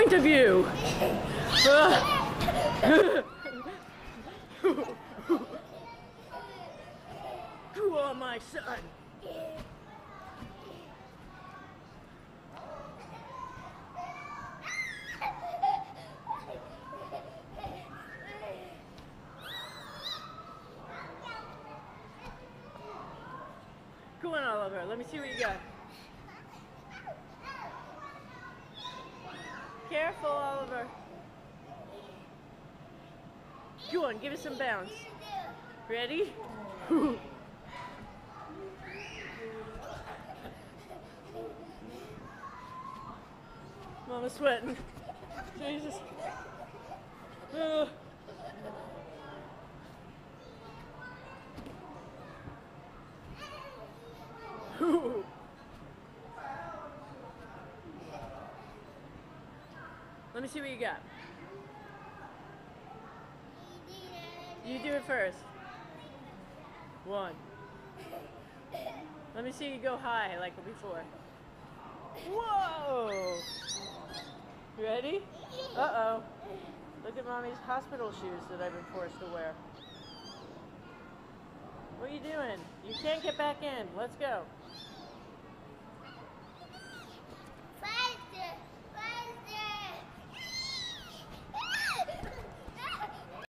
point of view. You are my son. Go on, Oliver. Let me see what you got. Careful, Oliver. Go on, give it some bounce. Ready? Mama's sweating. Jesus. Let me see what you got. You do it first. 1. Let me see you go high like before. Whoa! You ready? Uh-oh. Look at Mommy's hospital shoes that I've been forced to wear. What are you doing? You can't get back in. Let's go.